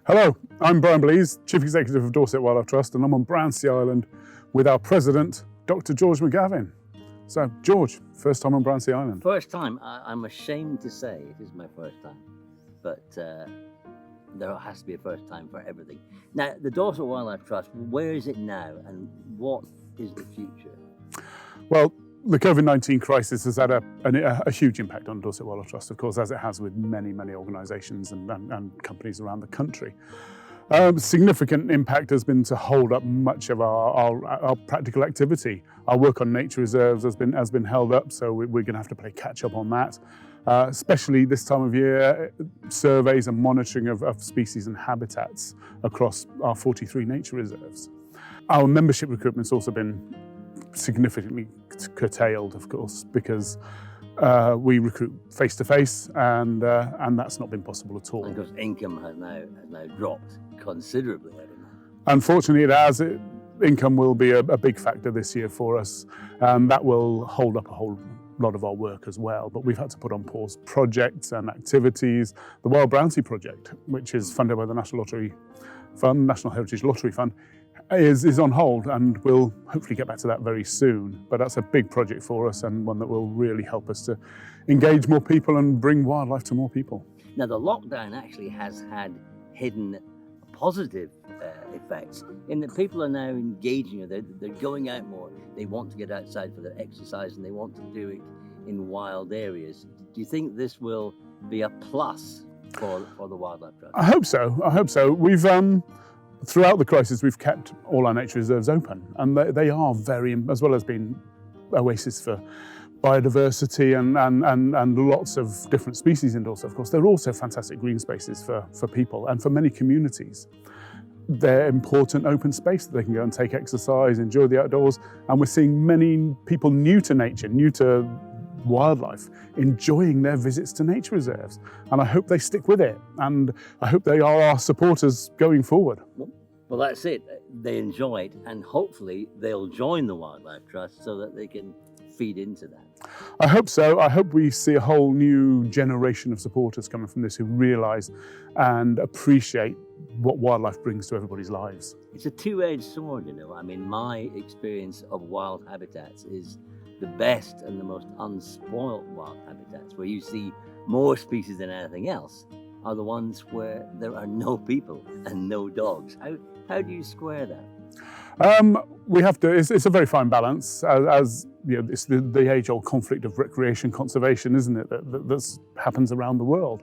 Hello, I'm Brian Bleese, Chief Executive of Dorset Wildlife Trust, and I'm on Brownsea Island with our President, Dr. George McGavin. So, George, first time on Brownsea Island. First time. I'm ashamed to say it is my first time, but there has to be a first time for everything. Now, the Dorset Wildlife Trust, where is it now and what is the future? Well, the Covid-19 crisis has had a huge impact on Dorset Wildlife Trust, of course, as it has with many organisations and companies around the country. Significant impact has been to hold up much of our practical activity. Our work on nature reserves has been held up, so we're going to have to play catch up on that. Especially this time of year, surveys and monitoring of species and habitats across our 43 nature reserves. Our membership recruitment's also been significantly curtailed, of course, because we recruit face-to-face, and that's not been possible at all. And because income has now dropped considerably, I don't know. Unfortunately, it has. Income will be a big factor this year for us, and that will hold up a whole lot of our work as well. But we've had to put on pause projects and activities. The Wild Brownsea project, which is funded by the National Heritage Lottery Fund, is on hold, and we'll hopefully get back to that very soon. But that's a big project for us, and one that will really help us to engage more people and bring wildlife to more people. Now, the lockdown actually has had hidden positive effects in that people are now engaging. They're going out more. They want to get outside for their exercise, and they want to do it in wild areas. Do you think this will be a plus for the Wildlife Trust? I hope so. We've throughout the crisis, we've kept all our nature reserves open, and they are very, as well as being oases for biodiversity and lots of different species in Dorset, of course, they're also fantastic green spaces for people and for many communities. They're important open space that they can go and take exercise, enjoy the outdoors, and we're seeing many people new to nature, new to wildlife, enjoying their visits to nature reserves. And I hope they stick with it, and I hope they are our supporters going forward. Well, that's it. They enjoy it, and hopefully they'll join the Wildlife Trust so that they can feed into that. I hope so. I hope we see a whole new generation of supporters coming from this who realise and appreciate what wildlife brings to everybody's lives. It's a two-edged sword, you know. I mean, my experience of wild habitats is the best and the most unspoilt wild habitats, where you see more species than anything else, are the ones where there are no people and no dogs. How do you square that? We have to. It's a very fine balance, as you know. It's the age-old conflict of recreation conservation, isn't it? That happens around the world.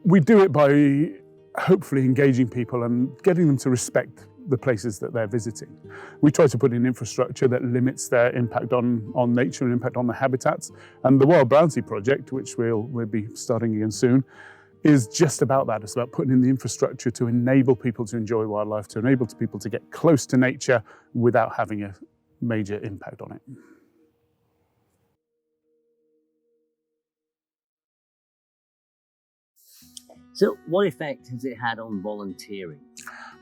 We do it by hopefully engaging people and getting them to respect the places that they're visiting. We try to put in infrastructure that limits their impact on nature and impact on the habitats. And the Wild Brownsea project, which we'll be starting again soon, is just about that. It's about putting in the infrastructure to enable people to enjoy wildlife, to enable people to get close to nature without having a major impact on it. So what effect has it had on volunteering?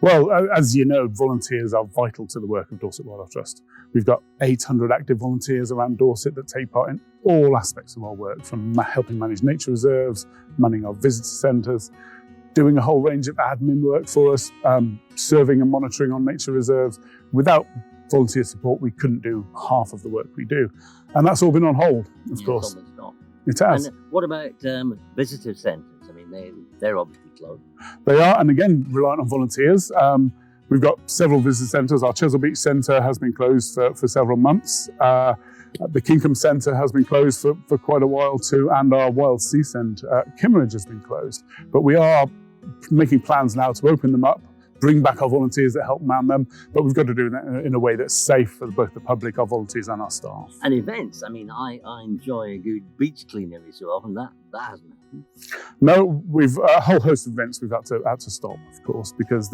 Well, as you know, volunteers are vital to the work of Dorset Wildlife Trust. We've got 800 active volunteers around Dorset that take part in all aspects of our work, from helping manage nature reserves, manning our visitor centres, doing a whole range of admin work for us, serving and monitoring on nature reserves. Without volunteer support, we couldn't do half of the work we do. And that's all been on hold, of course. It has. And what about visitor centres? I mean, they're obviously closed. They are, and again, reliant on volunteers. We've got several visitor centres. Our Chesil Beach Centre has been closed for several months. The Kingham Centre has been closed for quite a while too, and our Wild Sea Centre at Kimmeridge has been closed. But we are making plans now to open them up, bring back our volunteers that help man them, but we've got to do that in a way that's safe for both the public, our volunteers and our staff. And events, I mean, I enjoy a good beach clean every so often. That hasn't happened. No, we've a whole host of events we've had to stop, of course, because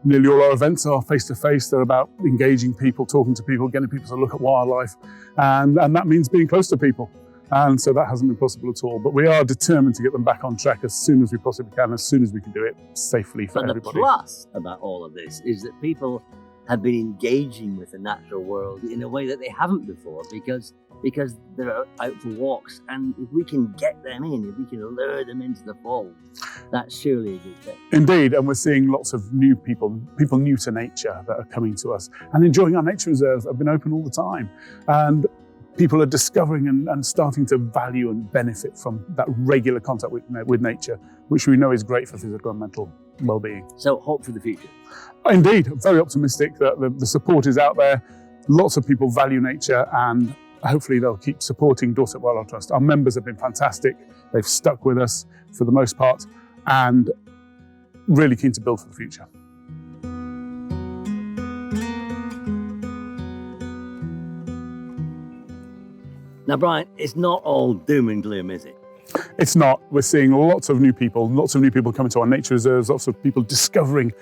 nearly all our events are face-to-face. They're about engaging people, talking to people, getting people to look at wildlife, and that means being close to people. And so that hasn't been possible at all. But we are determined to get them back on track as soon as we possibly can, as soon as we can do it safely for everybody. And the plus about all of this is that people have been engaging with the natural world in a way that they haven't before, because they're out for walks, and if we can get them in, if we can lure them into the fold, that's surely a good thing. Indeed, and we're seeing lots of new people new to nature that are coming to us and enjoying our nature reserves that have been open all the time. And people are discovering and starting to value and benefit from that regular contact with nature, which we know is great for physical and mental well-being. So hope for the future. Indeed, I'm very optimistic that the support is out there. Lots of people value nature, and hopefully they'll keep supporting Dorset Wildlife Trust. Our members have been fantastic. They've stuck with us for the most part, and really keen to build for the future. Now, Brian, it's not all doom and gloom, is it? It's not. We're seeing lots of new people coming to our nature reserves, lots of people discovering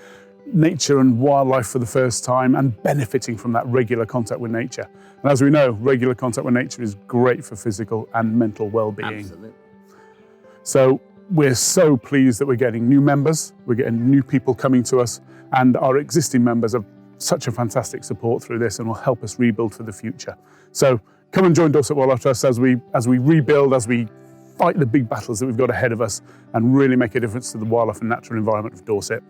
nature and wildlife for the first time and benefiting from that regular contact with nature. And as we know, regular contact with nature is great for physical and mental well-being. Absolutely. So we're so pleased that we're getting new members, we're getting new people coming to us, and our existing members have such a fantastic support through this and will help us rebuild for the future. So come and join Dorset Wildlife Trust as we rebuild, as we fight the big battles that we've got ahead of us and really make a difference to the wildlife and natural environment of Dorset.